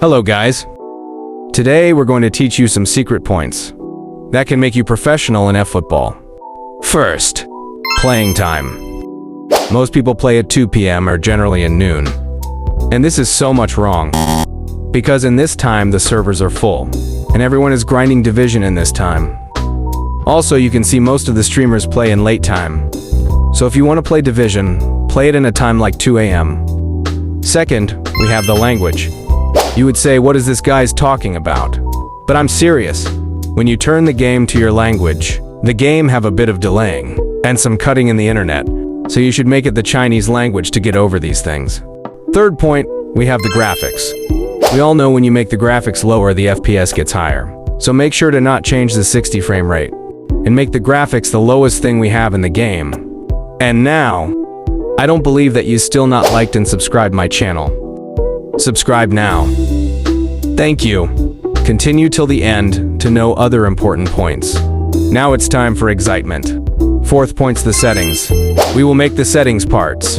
Hello guys. Today we're going to teach you some secret points that can make you professional in eFootball. First, playing time. Most people play at 2 p.m. or generally at noon. And this is so much wrong. Because in this time the servers are full, and everyone is grinding division in this time. Also, you can see most of the streamers play in late time. So if you want to play division, play it in a time like 2 a.m. Second, we have the language. You would say, what is this guy's talking about? But I'm serious. When you turn the game to your language, the game have a bit of delaying and some cutting in the internet, so you should make it the Chinese language to get over these things. Third point, we have the graphics. We all know when you make the graphics lower, the FPS gets higher. So make sure to not change the 60 frame rate and make the graphics the lowest thing we have in the game. And now, I don't believe that you still not liked and subscribed my channel. Subscribe now. Thank you. Continue till the end to know other important points. Now it's time for excitement. Fourth point's the settings. We will make the settings parts.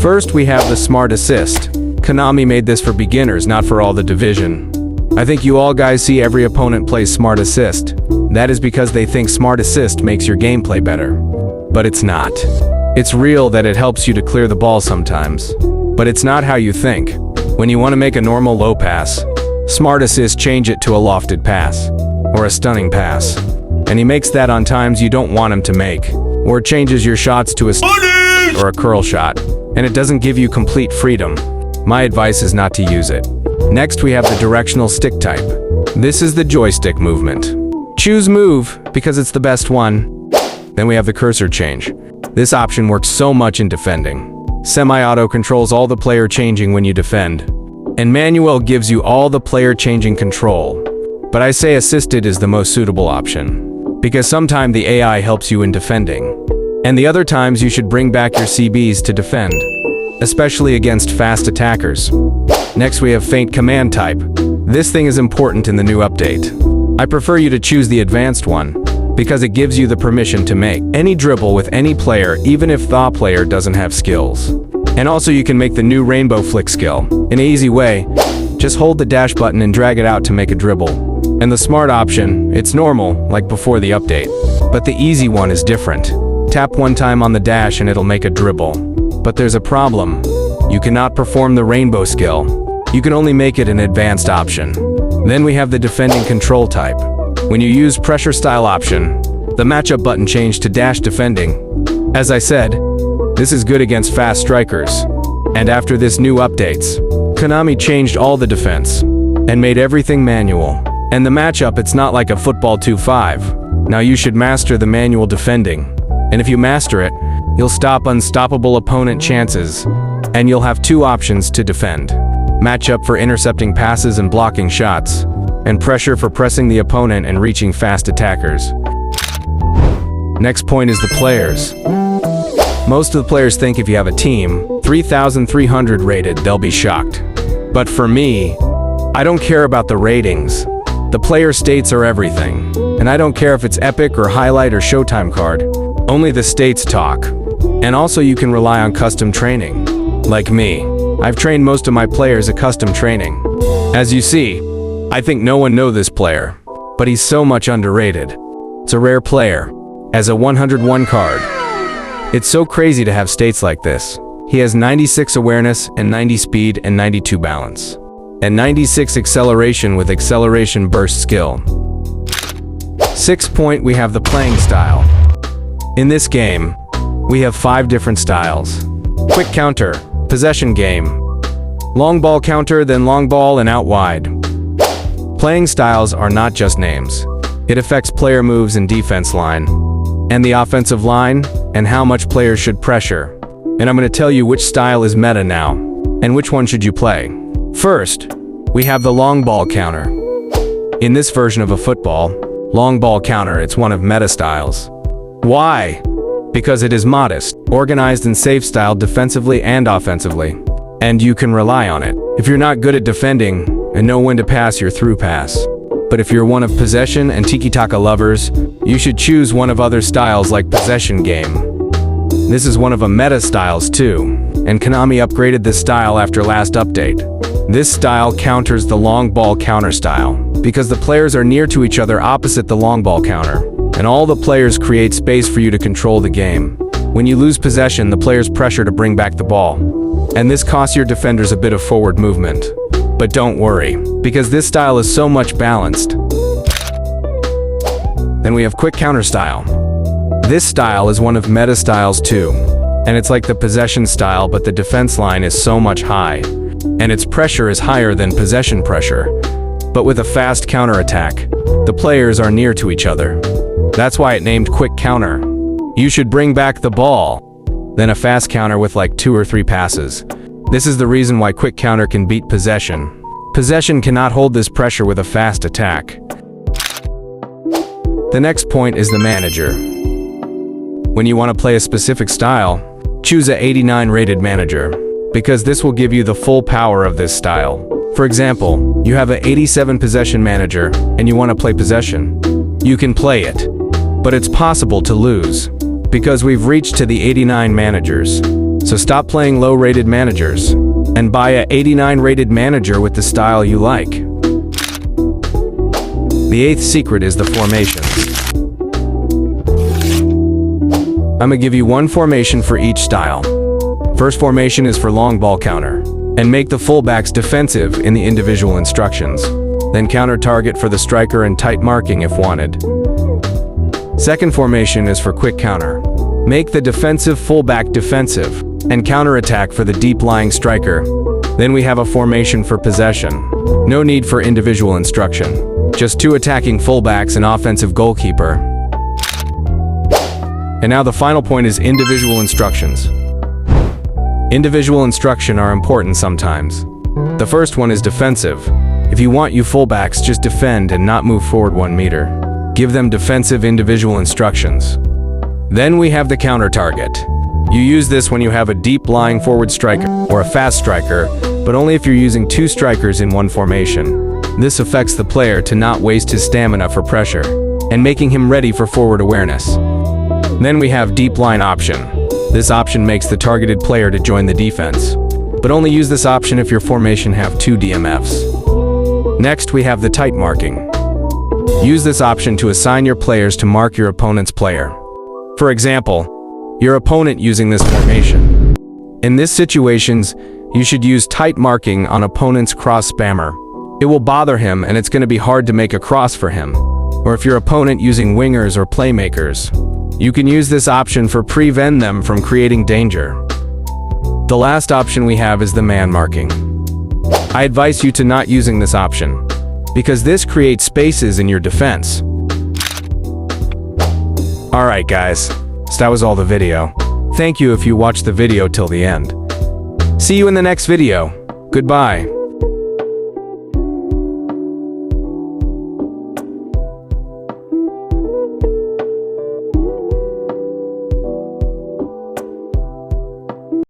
First, we have the Smart Assist. Konami made this for beginners, not for all the division. I think you all guys see every opponent plays Smart Assist. That is because they think Smart Assist makes your gameplay better. But it's not. It's real that it helps you to clear the ball sometimes. But it's not how you think. When you want to make a normal low pass, Smart Assist change it to a lofted pass, or a stunning pass. And he makes that on times you don't want him to make, or it changes your shots to a or a curl shot, and it doesn't give you complete freedom. My advice is not to use it. Next, we have the directional stick type. This is the joystick movement. Choose move, because it's the best one. Then we have the cursor change. This option works so much in defending. Semi-auto controls all the player changing when you defend. And manual gives you all the player changing control. But I say assisted is the most suitable option. Because sometimes the AI helps you in defending. And the other times you should bring back your CBs to defend. Especially against fast attackers. Next we have feint command type. This thing is important in the new update. I prefer you to choose the advanced one, because it gives you the permission to make any dribble with any player, even if the player doesn't have skills. And also you can make the new rainbow flick skill in an easy way. Just hold the dash button and drag it out to make a dribble. And the smart option, it's normal, like before the update. But the easy one is different. Tap one time on the dash and it'll make a dribble. But there's a problem. You cannot perform the rainbow skill. You can only make it an advanced option. Then we have the defending control type. When you use pressure style option, the matchup button changed to dash defending. As I said, this is good against fast strikers. And after this new updates, Konami changed all the defense and made everything manual. And the matchup, it's not like a Football 2.5. Now you should master the manual defending. And if you master it, you'll stop unstoppable opponent chances. And you'll have two options to defend. Matchup for intercepting passes and blocking shots. And pressure for pressing the opponent and reaching fast attackers. Next point is the players. Most of the players think if you have a team, 3,300 rated, they'll be shocked. But for me, I don't care about the ratings. The player states are everything. And I don't care if it's epic or highlight or showtime card. Only the states talk. And also you can rely on custom training. Like me, I've trained most of my players at custom training. As you see, I think no one knows this player, but he's so much underrated. It's a rare player, as a 101 card. It's so crazy to have states like this. He has 96 awareness and 90 speed and 92 balance. And 96 acceleration with acceleration burst skill. 6th point, we have the playing style. In this game, we have 5 different styles. Quick counter, possession game, long ball counter, then long ball and out wide. Playing styles are not just names. It affects player moves and defense line, and the offensive line, and how much players should pressure. And I'm going to tell you which style is meta now, and which one should you play. First, we have the long ball counter. In this version of eFootball, long ball counter, it's one of meta styles. Why? Because it is modest, organized and safe style defensively and offensively. And you can rely on it. If you're not good at defending, and know when to pass your through pass. But if you're one of possession and tiki-taka lovers, you should choose one of other styles like possession game. This is one of a meta styles too, and Konami upgraded this style after last update. This style counters the long ball counter style, because the players are near to each other opposite the long ball counter, and all the players create space for you to control the game. When you lose possession, the players pressure to bring back the ball, and this costs your defenders a bit of forward movement. But don't worry, because this style is so much balanced. Then we have quick counter style. This style is one of meta styles too, and it's like the possession style, but the defense line is so much high, and its pressure is higher than possession pressure. But with a fast counterattack, the players are near to each other. That's why it named quick counter. You should bring back the ball, then a fast counter with like 2 or 3 passes. This is the reason why quick counter can beat possession. Possession cannot hold this pressure with a fast attack. The next point is the manager. When you want to play a specific style, choose a 89 rated manager, because this will give you the full power of this style. For example, you have a 87 possession manager and you want to play possession. You can play it, but it's possible to lose, because we've reached to the 89 managers. So stop playing low rated managers and buy a 89 rated manager with the style you like. The 8th secret is the formations. I'm gonna give you one formation for each style. First formation is for long ball counter, and make the fullbacks defensive in the individual instructions. Then counter target for the striker and tight marking if wanted. Second formation is for quick counter. Make the defensive fullback defensive, and counter-attack for the deep-lying striker. Then we have a formation for possession. No need for individual instruction. Just 2 attacking fullbacks and offensive goalkeeper. And now the final point is individual instructions. Individual instruction are important sometimes. The first one is defensive. If you want you fullbacks just defend and not move forward 1 meter. Give them defensive individual instructions. Then we have the counter target. You use this when you have a deep lying forward striker or a fast striker, but only if you're using 2 strikers in one formation. This affects the player to not waste his stamina for pressure, and making him ready for forward awareness. Then we have deep line option. This option makes the targeted player to join the defense, but only use this option if your formation have 2 DMFs. Next we have the tight marking. Use this option to assign your players to mark your opponent's player. For example, your opponent using this formation. In these situations, you should use tight marking on opponent's cross spammer. It will bother him and it's going to be hard to make a cross for him. Or if your opponent using wingers or playmakers, you can use this option for prevent them from creating danger. The last option we have is the man marking. I advise you to not using this option, because this creates spaces in your defense. Alright guys, so that was all the video. Thank you if you watched the video till the end. See you in the next video. Goodbye.